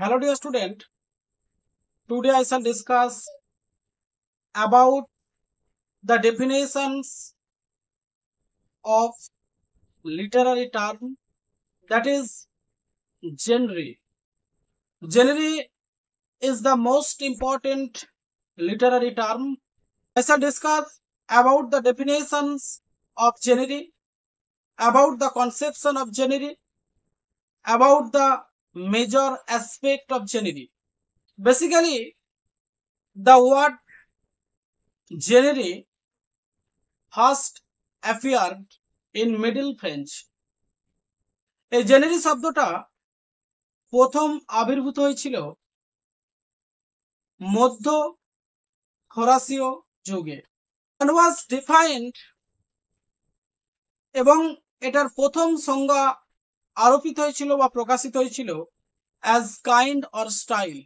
Hello dear student, today I shall discuss about the definitions of literary term, that is genre. Genre is the most important literary term. I shall discuss about the definitions of genre, about the conception of genre, about the major aspect of genre. Basically, the word genre first appeared in Middle French. এই জেনারি শব্দটা প্রথম আবির্ভূত হয়েছিল মধ্য ফরাসীয় যুগে and was defined, এবং এটার প্রথম সংজ্ঞা আরোপিত হয়েছিল বা প্রকাশিত হয়েছিল as kind or style,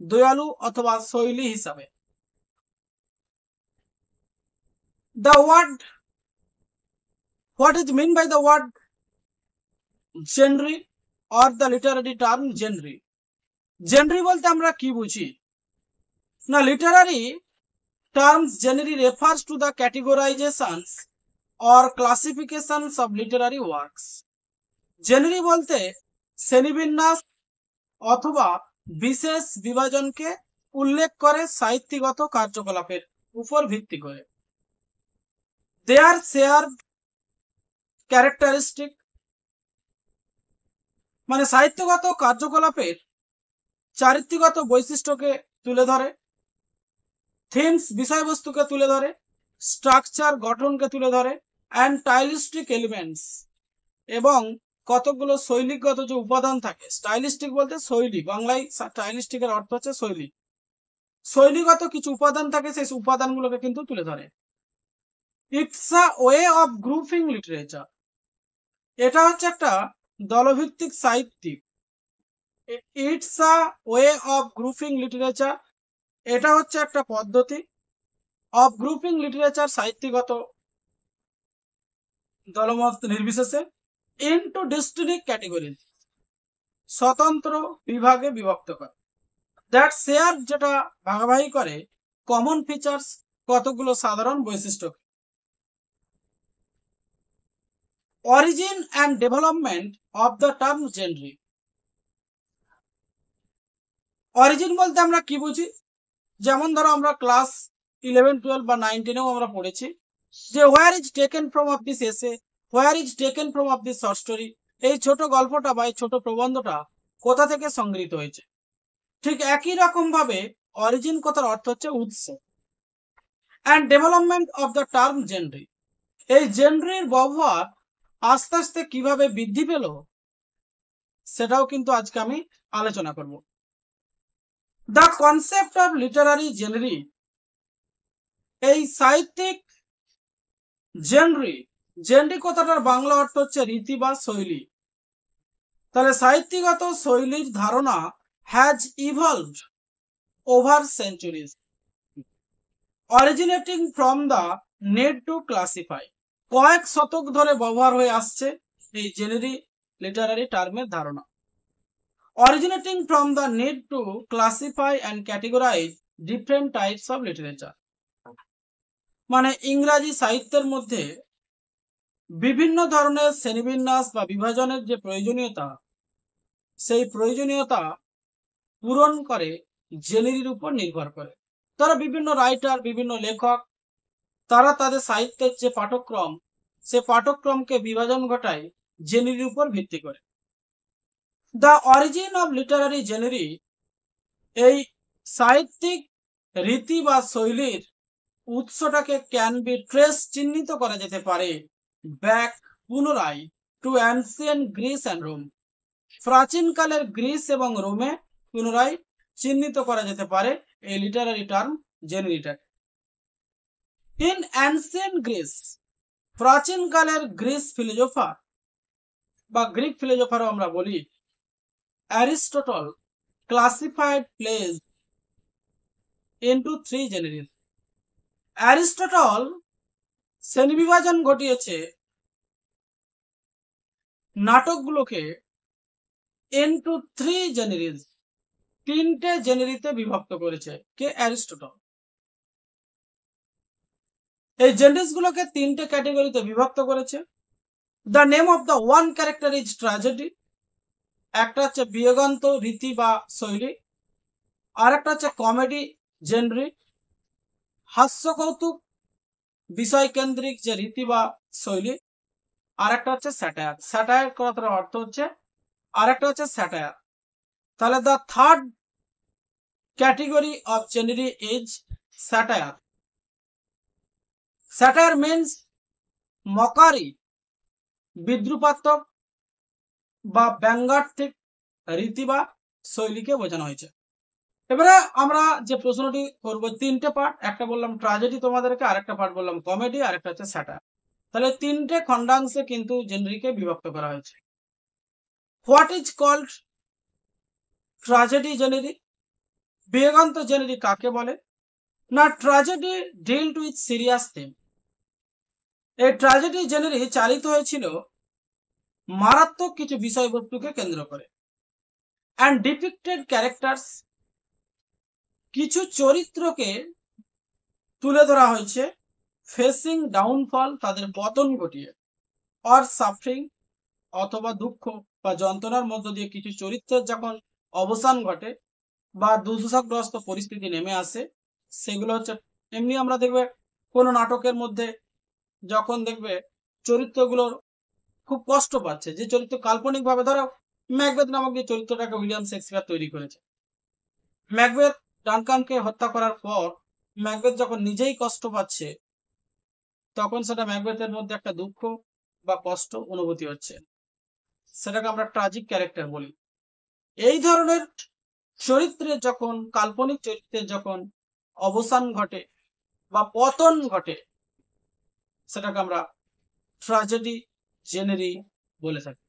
দয়ালু অথবা শৈলী হিসাবে। The word, what is meant by the word genre or the literary term genre? Genre বলতে আমরা কি বুঝি? না, literary terms generally refers to the categorizations or classifications of literary works. Genre বলতে শ্রেণীবিন্যাস অথবা বিশেষ বিভাজনকে উল্লেখ করে সাহিত্যগত কার্যকলাপের উপর ভিত্তি করে। Their shared characteristic, মানে সাহিত্যগত কার্যকলাপের চারিত্রিকগত বৈশিষ্ট্যকে তুলে ধরে, থিমস বিষয়বস্তুকে তুলে ধরে, স্ট্রাকচার গঠনকে তুলে ধরে, অ্যান্ড স্টাইলিস্টিক এলিমেন্টস, এবং কতগুলো শৈলীগত যে উপাদান থাকে। স্টাইলিস্টিক বলতে শৈলী, বাংলায় স্টাইলিস্টিকের অর্থ হচ্ছে শৈলী। শৈলীগত কিছু উপাদান থাকে, সেই উপাদানগুলোকে কিন্তু তুলে ধরে। It's a way of grouping literature, এটা হচ্ছে একটা দলভিত্তিক সাহিত্যিক। It's a way of grouping literature, এটা হচ্ছে একটা পদ্ধতি অফ গ্রুপিং লিটারেচার, সাহিত্যগত দলমত নির্বিশেষে, ইনটু ডিস্টিংক্ট ক্যাটেগরিজ, স্বতন্ত্র বিভাগে বিভক্ত করে। দ্যাট শেয়ার, যেটা ভাগাভাগি করে, কমন ফিচার্স, কতগুলো সাধারণ বৈশিষ্ট্য। Origin and development of the term genre. Origin বলতে আমরা কি বুঝি? যেমন ধরো আমরা ক্লাস 11, 12 বা 9, 10-এও আমরা পড়েছি যে where is taken from of this এসে, where is taken from of this short story, এই ছোট গল্পটা বা এই ছোট প্রবন্ধটা কোথা থেকে সংগৃহীত হয়েছে। ঠিক একই রকম ভাবে অরিজিন কথার অর্থ হচ্ছে উৎস। And development of the term genre, এই জেনরির ব্যবহার আস্তে আস্তে কিভাবে বৃদ্ধি পেল সেটাও কিন্তু আজকে আমি আলোচনা করব। দ্য কনসেপ্ট অফ লিটারারি জেনরি, এই সাহিত্যিক জেনরি, জেনরি কথাটার বাংলা অর্থ হচ্ছে রীতি বা শৈলী। তাহলে সাহিত্যগত শৈলীর ধারণা has evolved over centuries, originating from the need to classify, কয়েক শতক ধরে ব্যবহার হয়ে আসছে এই জেনারি লিটারারি টার্মের ধারণা। Originating from the need to classify and categorise different types of literature, মানে ইংরাজি সাহিত্যের মধ্যে বিভিন্ন ধরনের শ্রেণীবিন্যাস বা বিভাজনের যে প্রয়োজনীয়তা, সেই প্রয়োজনীয়তা পূরণ করে জেনারির উপর নির্ভর করে। তারা বিভিন্ন রাইটার, বিভিন্ন লেখক, তারা তাদের সাহিত্যের যে পাঠক্রম, সে পাঠক্রমকে বিভাজন ঘটায় জেনারির উপর ভিত্তি করে। দ্য অরিজিন অফ লিটারারি জেনারি, এই সাহিত্যিক রীতি বা শৈলীর উৎসটাকে ক্যান বি ট্রেস, চিহ্নিত করা যেতে পারে ব্যাক, পুনরায়, to ancient Greece and Rome, প্রাচীনকালের গ্রিস এবং রোমে পুনরায় চিহ্নিত করা যেতে পারে এই লিটারারি টার্ম জেনারিটাকে। ইন অ্যানসিয়েন্ট গ্রিস, প্রাচীনকালের গ্রিস ফিলোজফার বা গ্রিক ফিলোজফারও আমরা বলি, Aristotle classified plays into 3 genres. Aristotle শ্রেণীবিভাজন ঘটিয়েছে নাটকগুলোকে ইনটু 3 জেনারিজ, তিনটে জেনারিতে বিভক্ত করেছে কে? অ্যারিস্টটল। এই জেনারিস গুলোকে তিনটে ক্যাটাগরিতে বিভক্ত করেছে। The name of the one character is tragedy, একটা হচ্ছে বিয়োগান্ত রীতি বা শৈলী, আর একটা হচ্ছে কমেডি জেনরি, হাস্য কৌতুক বিষয় কেন্দ্রিক যে রীতি বা শৈলী, আর একটা হচ্ছে স্যাটায়ার। স্যাটায়ার কথার অর্থ হচ্ছে, আর একটা হচ্ছে স্যাটায়ার। তাহলে the third category of genre is satire. Satire means mockery, বিদ্রুপাত্মক বা ব্যঙ্গাত্মক রীতি বা শৈলীকে বোঝানো হয়েছে। এবারে আমরা যে প্রশ্নটি করব, তিনটে পার্ট, একটা বললাম ট্র্যাজেডি তোমাদেরকে, আরেকটা পার্ট বললাম কমেডি, আরেকটা হচ্ছে স্যাটায়ার। তাহলে তিনটে খণ্ডাংশে কিন্তু জেনারিকে বিভক্ত করা হয়েছে। What is called tragedy genre? বিয়োগান্ত জেনারি কাকে বলে? না, tragedy dealt with serious theme. এই ট্র্যাজেডি জেনারি চালিত হয়েছিল মারাত্মক কিছু বিষয়বস্তুকে কেন্দ্র করে। অ্যান্ড ডিপিক্টেড ক্যারেক্টার্স, কিছু চরিত্রকে তুলে ধরা হয়েছে ফেসিং ডাউনফল, তাদের পতন ঘটিয়ে, অর সাফারিং, অথবা দুঃখ বা যন্ত্রণার মধ্য দিয়ে কিছু চরিত্রের যখন অবসান ঘটে বা দুর্দশাগ্রস্ত পরিস্থিতি নেমে আসে, সেগুলো হচ্ছে, এমনি আমরা দেখবে কোনো নাটকের মধ্যে যখন দেখবে চরিত্রগুলোর খুব কষ্ট পাচ্ছে, যে চরিত্র কাল্পনিকভাবে, ধরো ম্যাকবেথ নামক যে চরিত্রটাকে উইলিয়াম শেক্সপিয়ার তৈরি করেছে, ম্যাকবেথ ডানকানকে হত্যা করার পর ম্যাকবেথ যখন নিজেই কষ্ট পাচ্ছে, তখন সেটা ম্যাকবেথের মধ্যে একটা দুঃখ বা কষ্ট অনুভূতি হচ্ছে, সেটাকে আমরা ট্র্যাজিক ক্যারেক্টার বলি। এই ধরনের চরিত্রের যখন, কাল্পনিক চরিত্রের যখন অবসান ঘটে বা পতন ঘটে, সেটাকে আমরা ট্র্যাজেডি জেনারি বলে থাকি।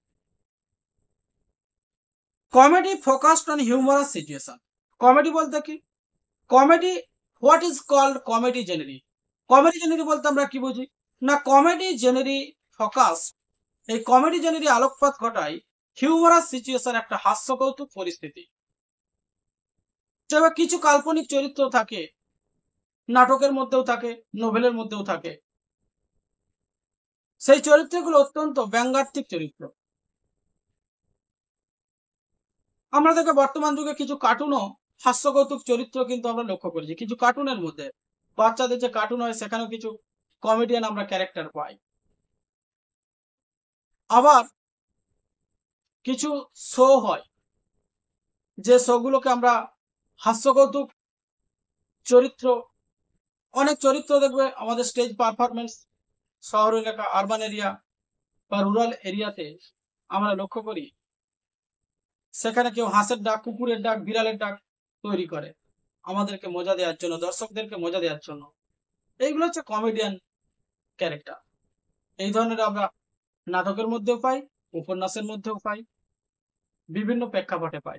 Comedy focused on humorous situation. Comedy বলতে কি? Comedy, what is called comedy genre? Comedy genre বলতে আমরা কি বুঝি? না, কমেডি জেনারি ফোকাস, এই কমেডি জেনারি আলোকপাত ঘটায় হিউমারাস সিচুয়েশন, একটা হাস্যকৌতুক পরিস্থিতি। তবে কিছু কাল্পনিক চরিত্র থাকে, নাটকের মধ্যেও থাকে, নোভেলের মধ্যেও থাকে, সেই চরিত্রগুলো অত্যন্ত ব্যঙ্গাত্মক চরিত্র। আমরা দেখে বর্তমান যুগে কিছু কার্টুনও হাস্যকৌতুক চরিত্র কিন্তু আমরা লক্ষ্য করেছি। কিছু কার্টুনের মধ্যে, বাচ্চাদের যে কার্টুন হয়, সেখানেও কিছু কমেডিয়ান আমরা ক্যারেক্টার পাই। আবার কিছু শো হয়, যে শোগুলোকে আমরা হাস্যকৌতুক চরিত্র, অনেক চরিত্র দেখবে আমাদের স্টেজ পারফরমেন্স, শহর এলাকা, আরবান এরিয়া বা রুরাল এরিয়াতে আমরা লক্ষ্য করি, সেখানে কেউ হাঁসের ডাক, কুকুরের ডাক, বিড়ালের ডাক তৈরি করে আমাদেরকে মজা দেওয়ার জন্য, দর্শকদেরকে মজা দেওয়ার জন্য। এইগুলো হচ্ছে কমেডিয়ান ক্যারেক্টার। এই ধরনের আমরা নাটকের মধ্যেও পাই, উপন্যাসের মধ্যেও পাই, বিভিন্ন প্রেক্ষাপটে পাই।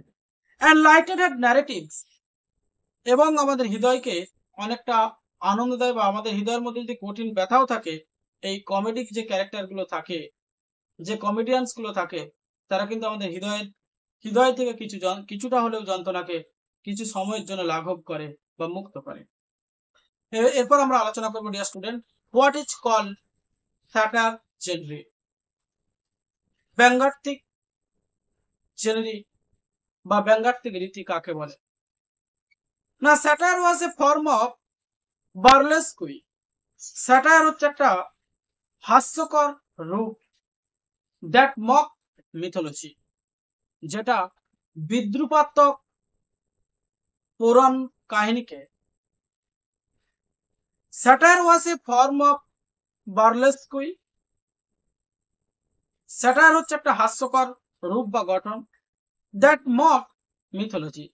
অ্যান্ড লাইটেড ন্যারেটিভস, এবং আমাদের হৃদয়কে অনেকটা আনন্দ দেয়, বা আমাদের হৃদয়ের মধ্যে যদি কঠিন ব্যথাও থাকে, এই কমেডিক যে ক্যারেক্টারগুলো থাকে, যে কমেডিয়ানস গুলো থাকে, তারা কিন্তু আমাদের হৃদয় থেকে কিছুটা হলেও যন্ত্রণাকে কিছু সময়ের জন্য লাঘব করে বা মুক্ত করে। এরপর আমরা আলোচনা করবো, dear student, what is called satire genre? ব্যঙ্গাত্মক জেনারি বা ব্যঙ্গাত্মক রীতি কাকে বলে? না, satire was a form of burlesque. Satire হচ্ছে একটা হাস্যকর রূপ, দ্যাট মক মিথোলজি, যেটা বিদ্রুপাত্মক পুরাণ কাহিনীকে। Satire was a form of burlesque. Satire হচ্ছে একটা হাস্যকর রূপ বা গঠন, দ্যাট মক মিথোলজি,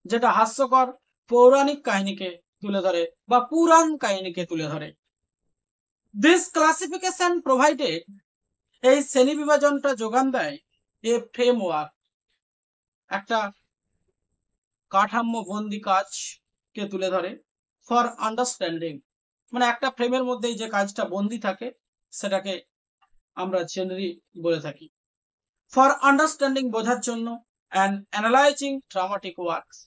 যেটা হাস্যকর পৌরাণিক কাহিনীকে তুলে ধরে বা পুরাণ কাহিনীকে তুলে ধরে। দিস ক্লাসিফিকেশন প্রোভাইডেড, এই শ্রেণী বিভাজনটা যোগান দেয় এ ফ্রেমওয়ার্ক, একটা কাঠামো বন্দি কাজকে তুলে ধরে, ফর আন্ডারস্ট্যান্ডিং, মানে একটা ফ্রেমের মধ্যেই যে কাজটা বন্দি থাকে, সেটাকে আমরা জেনারি বলে থাকি। ফর আন্ডারস্ট্যান্ডিং, বোঝার জন্য, and analyzing dramatic works,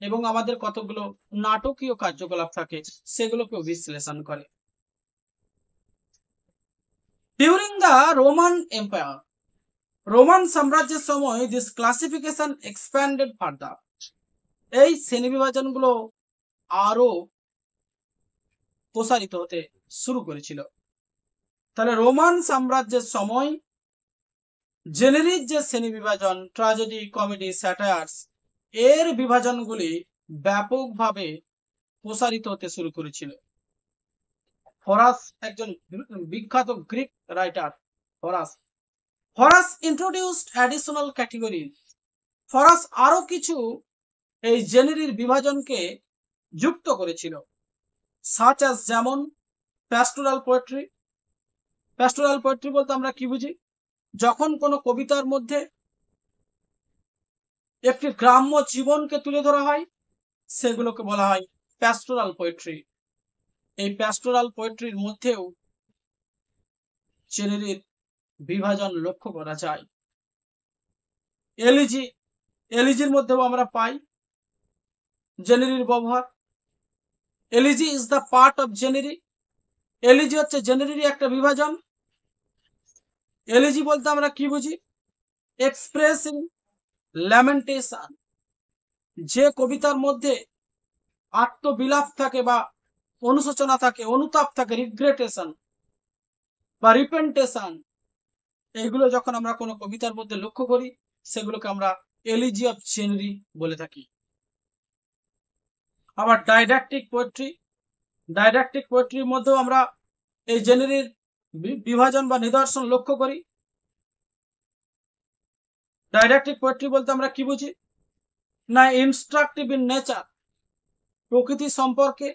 এবং আমাদের কতগুলো নাটকীয় কার্যকলাপ থাকে সেগুলোকেও বিশ্লেষণ করে। During the Roman empire, Roman সাম্রাজ্যের সময় দিস ক্লাসিফিকেশন এক্সপ্যান্ডেড ফার্দার, এই শ্রেণী বিভাজনগুলো আরো প্রসারিত হতে শুরু করেছিল। তাহলে রোমান সাম্রাজ্যের সময় জেনারির যে শ্রেণী বিভাজন, ট্র্যাজেডি, কমেডি, স্যাটায়ার্স, এর বিভাজনগুলি ব্যাপকভাবে প্রসারিত হতে শুরু করেছিল। হোরাস একজন বিখ্যাত Greek writer, Horace introduced additional category. Horace আরো কিছু এই জেনারির বিভাজনকে যুক্ত করেছিল, সাচ অ্যাজ, যেমন প্যাস্টোরাল পোয়েট্রি। প্যাস্টোরাল পোয়েট্রি বলতে আমরা কি বুঝি? যখন কোনো কবিতার মধ্যে একটি গ্রাম্য জীবনকে তুলে ধরা হয় সেগুলোকে বলা হয় প্যাস্টোরাল পোয়েট্রি। এই প্যাস্টোরাল পোয়েট্রির মধ্যেও জেনারির বিভাজন লক্ষ্য করা যায়। এলিজির মধ্যেও আমরা পাই জেনারির ব্যবহার। Elegy is the part of genre. Elegy হচ্ছে জেনারির একটা বিভাজন। এলিজি বলতে আমরা কি বুঝি? এক্সপ্রেসিং ল্যামেন্টেশন, যে কবিতার মধ্যে আত্মবিলাপ থাকে বা অনুশোচনা থাকে, অনুতাপ থাকে, রিগ্রেটেশন বা রিপেন্টেশন, এইগুলো যখন আমরা কোনো কবিতার মধ্যে লক্ষ্য করি সেগুলোকে আমরা এলিজি অফ জেনারি বলে থাকি। আবার ডাইডাক্টিক পোয়েট্রির মধ্যেও আমরা এই জেনারির বিভাজন বা নিদর্শন লক্ষ্য করি। ডাইডাক্টিক পোয়েট্রি বলতে আমরা কি বুঝি? না, ইনস্ট্রাকটিভ ইন নেচার, প্রকৃতি সম্পর্কে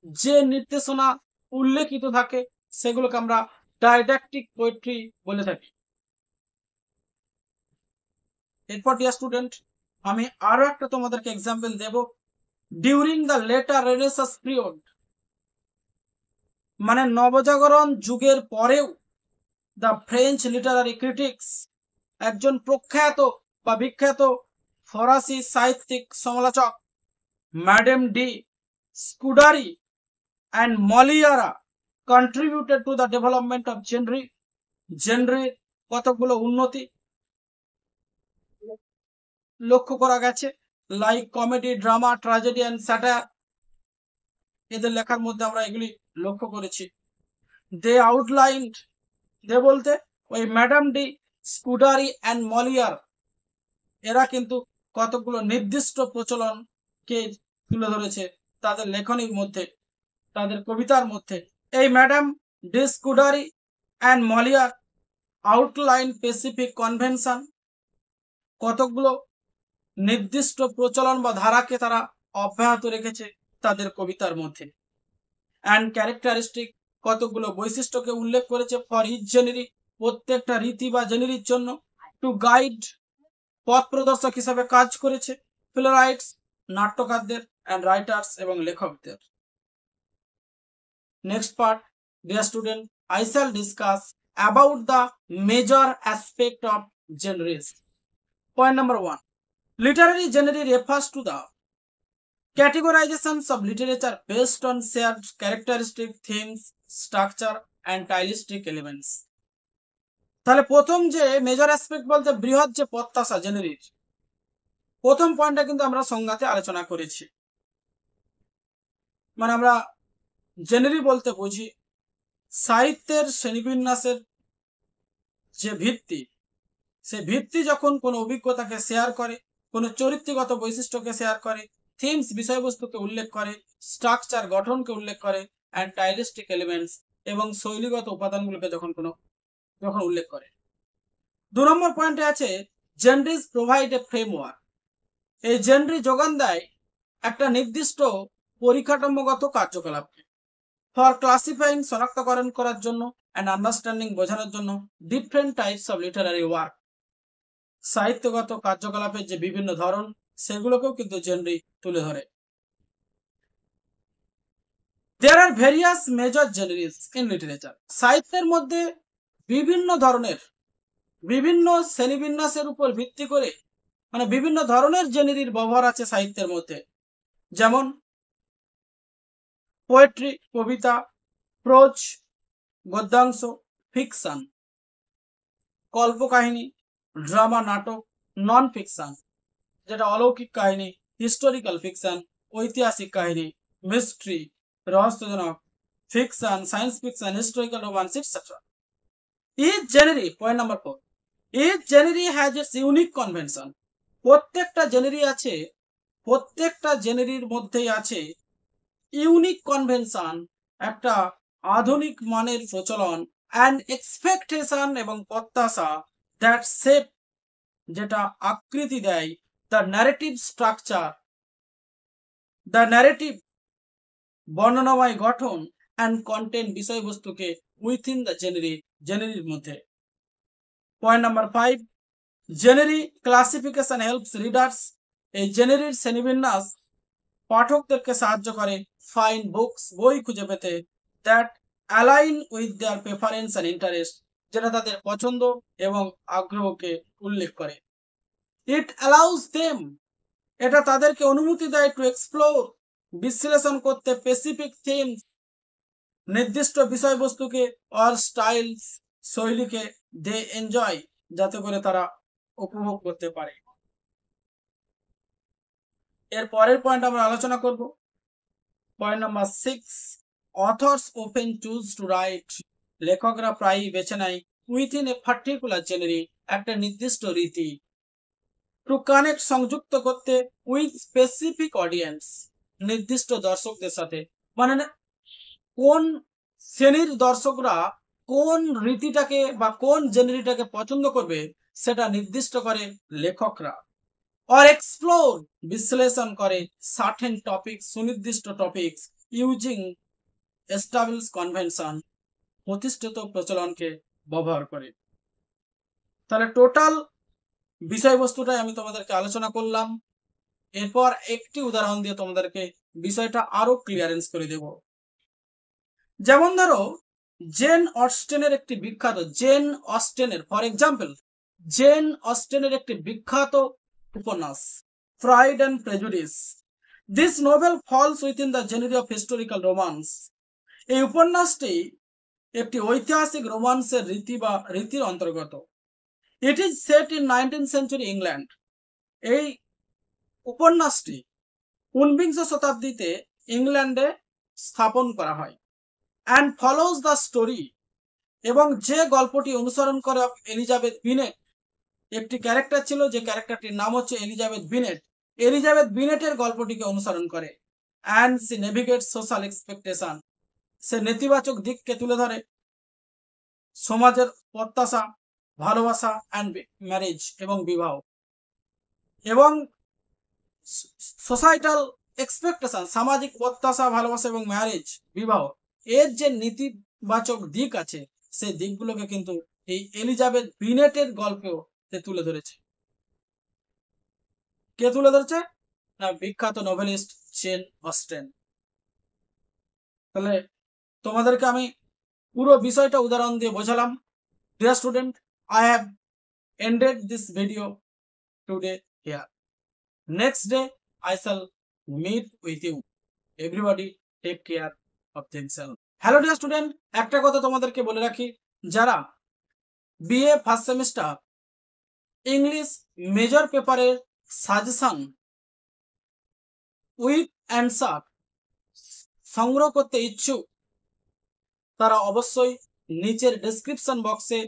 যে নির্দেশনা উল্লেখিত থাকে সেগুলোকে আমরা ডাইডাক্টিক পোয়েট্রি বলে থাকি। এরপর ডিয়ার স্টুডেন্ট, আমি আরো একটা তোমাদেরকে এক্সাম্পল দেব। During the later renaissance period, মানে নবজাগরণ যুগের পরেও দ্য ফ্রেঞ্চ লিটারারি ক্রিটিক্স, একজন প্রখ্যাত বা বিখ্যাত ফরাসি সাহিত্যিক সমালোচক Madame de Scudery and Molière contributed to the development of genre. কতগুলো উন্নতি লক্ষ্য করা গেছে, like comedy, drama, tragedy and satire. এদের লেখার মধ্যে আমরা এগুলি লক্ষ্য করেছি। দে আউটলাইন্ড, দে বলতে ওই ম্যাডাম ডি স্কুডারি অ্যান্ড মলিয়ার, এরা কিন্তু কতগুলো নির্দিষ্ট প্রচলনকে তুলে ধরেছে তাদের লেখনীর মধ্যে, তাদের কবিতার মধ্যে। এই Madame de Scudery and Moliere outline specific convention, কতগুলো নির্দিষ্ট প্রচলন বা ধারাকে তারা অব্যাহত রেখেছে তাদের কবিতার মধ্যে। অ্যান্ড ক্যারেক্টারিস্টিক, কতগুলো বৈশিষ্ট্যকে উল্লেখ করেছে ফর ইচ জেনারি, প্রত্যেকটা রীতি বা জেনারির জন্য। টু গাইড, পথ প্রদর্শক হিসাবে কাজ করেছে প্লেরাইটস, নাট্যকারদের, অ্যান্ড রাইটার্স এবং লেখকদের। Next part, dear student, I shall discuss about the major aspect of genres. Point number 1. Literary genre refers to the categorizations of literature based on shared characteristic, themes, structure and stylistic elements. তাহলে প্রথম যে major aspect বলতে বৃহৎ যে প্রত্যাশা জেনারির, প্রথম পয়েন্টটা কিন্তু আমরা সংজ্ঞাতে আলোচনা করেছি। মানে আমরা জেনারি বলতে বুঝি সাহিত্যের শ্রেণীবিন্যাসের যে ভিত্তি, সে ভিত্তি যখন কোনো অভিজ্ঞতাকে শেয়ার করে, কোনো চরিত্রগত বৈশিষ্ট্যকে শেয়ার করে, থিমস বিষয়বস্তুকে উল্লেখ করে, স্ট্রাকচার গঠনকে উল্লেখ করে, অ্যান্ড স্টাইলিস্টিক এলিমেন্টস এবং শৈলীগত উপাদানগুলোকে যখন উল্লেখ করে। 2 নম্বর পয়েন্টে আছে জেনরিজ প্রোভাইড এ ফ্রেমওয়ার্ক। এই জেনরি যোগান দেয় একটা নির্দিষ্ট পরিকাঠামোগত কার্যকলাপকে, ফর ক্লাসিফাইং, শনাক্তকরণ করার জন্য, অ্যান্ড আন্ডারস্ট্যান্ডিং, বোঝানোর জন্য different types of literary work. সাহিত্যগত কার্যকলাপের যে বিভিন্ন ধরন সেগুলোকেও কিন্তু জেনরি তুলে ধরে। There are various major genres in literature. সাহিত্যের মধ্যে বিভিন্ন ধরনের, বিভিন্ন শ্রেণীবিন্যাসের উপর ভিত্তি করে মানে বিভিন্ন ধরনের জেনারির ব্যবহার আছে সাহিত্যের মধ্যে, যেমন পোয়েট্রি কবিতা, প্রোজ গদ্যাংশ, ফিকশন কল্পকাহিনী, ড্রামা নাটক, নন ফিকশন যেটা অলৌকিক কাহিনী, হিস্টোরিক্যাল ফিকশন ঐতিহাসিক কাহিনী, মিস্ট্রি রহস্যজনক, fiction science fiction, historical romance etcetera. Each genre, point number 4, each genre has its unique convention. প্রত্যেকটা জেনারির মধ্যেই আছে ইউনিক কনভেনশন, একটা আধুনিক মানের প্রচলন, অ্যান্ড এক্সপেকটেশন এবং প্রত্যাশা, দ্যাট শেপ যেটা আকৃতি দেয়, the narrative structure, the narrative বর্ণনাময় গঠন, অ্যান্ড কন্টেন্ট বিষয়বস্তুকে উইথিন দ্য জেনারির মধ্যে। Point number 5, genre classification helps readers. এই জেনারির শ্রেণীবিন্যাস পাঠকদেরকে সাহায্য করে ফাইন্ড বুকস, বই খুঁজে পেতে, that align with their preference and interest, যেটা তাদের পছন্দ এবং আগ্রহকে উল্লেখ করে। ইট অ্যালাউস দেম, এটা তাদেরকে অনুমতি দেয় টু এক্সপ্লোর, বিশ্লেষণ করতে, স্পেসিফিক থিমস, নির্দিষ্ট বিষয়বস্তুকে, অর স্টাইলস, শৈলীকে, দে এনজয়, যাতে করে তারা উপভোগ করতে পারে। এর পরের পয়েন্ট আমরা আলোচনা করব, point number 6, authors often choose to write. লেখকরা প্রায়ই বেছে নেয় উইথিন এ পার্টিকুলার জেনারি, একটা নির্দিষ্ট রীতি, টু কানেক্ট, সংযুক্ত করতে, উইথ স্পেসিফিক অডিয়েন্স, নির্দিষ্ট দর্শকদের সাথে। মানে কোন শ্রেণীর দর্শকরা কোন রীতিটাকে বা কোন জেনারিটাকে পছন্দ করবে সেটা নির্দিষ্ট করে লেখকরা। অর এক্সপ্লোর, বিশ্লেষণ করে, সার্টেন টপিক, সুনির্দিষ্ট টপিকস, ইউজিং এস্টাবলিশ কনভেনশন, প্রতিষ্ঠিত প্রচলনকে ব্যবহার করে। তাহলে টোটাল বিষয়বস্তুটাই আমি তোমাদেরকে আলোচনা করলাম। এরপর একটি উদাহরণ দিয়ে তোমাদেরকে বিষয়টা আরো ক্লিয়ারেন্স করে দেব। যেমন ধরো জেন অস্টেনের একটি বিখ্যাত, ফর এক্সাম্পল জেন অস্টেনের একটি বিখ্যাত উপন্যাস Pride and Prejudice. This novel falls within the genre of historical romance. এই উপন্যাসটি একটি ঐতিহাসিক রোমান্সের রীতির অন্তর্গত। It is set in 19th century England. এই উপন্যাসটি 19বিংশ শতাব্দীতে ইংল্যান্ডে স্থাপন করা হয়। অ্যান্ড ফলোজ দ্য স্টোরি, এবং যে গল্পটি অনুসরণ করে এলিজাবেথ বিনেট, একটি ক্যারেক্টার ছিল যে ক্যারেক্টারটির নাম হচ্ছে এলিজাবেথ বিনেট। এলিজাবেথ বিনেটের গল্পটিকে অনুসরণ করে। And she navigate social expectation, সে নেতিবাচক দিককে তুলে ধরে, সমাজের প্রত্যাশা, ভালোবাসা অ্যান্ড ম্যারেজ এবং বিবাহ, এবং সোসাইটাল এক্সপেকটেশন, সামাজিক প্রত্যাশা, ভালোবাসা এবং ম্যারেজ, বিবাহ, এর যে নেতিবাচক দিক আছে সেই দিকগুলোকে কিন্তু এই এলিজাবেথ বিনেটের গল্পেও তুলে ধরেছে। কে তুলে ধরেছে? না, বিখ্যাত নোভেলিস্ট জেন অস্টেন। তাহলে তোমাদেরকে আমি পুরো বিষয়টা উদাহরণ দিয়ে বোঝালাম। Dear student, I have ended this video today here. Next day I shall meet with you. Everybody take care of themselves. Hello dear student, একটা কথা তোমাদেরকে বলে রাখি, যারা BA first semester English major পেপারের সাজেশন উইথ অ্যান্সার সংগ্রহ করতে ইচ্ছুক, তারা অবশ্যই নিচের ডেসক্রিপশন বক্সে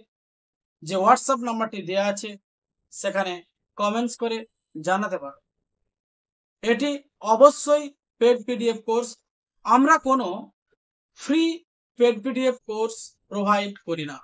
যে হোয়াটসঅ্যাপ নাম্বারটি দেওয়া আছে সেখানে কমেন্টস করে জানাতে পারো। এটি অবশ্যই পেড পিডিএফ কোর্স। আমরা কোনো free paid PDF course provide করি না।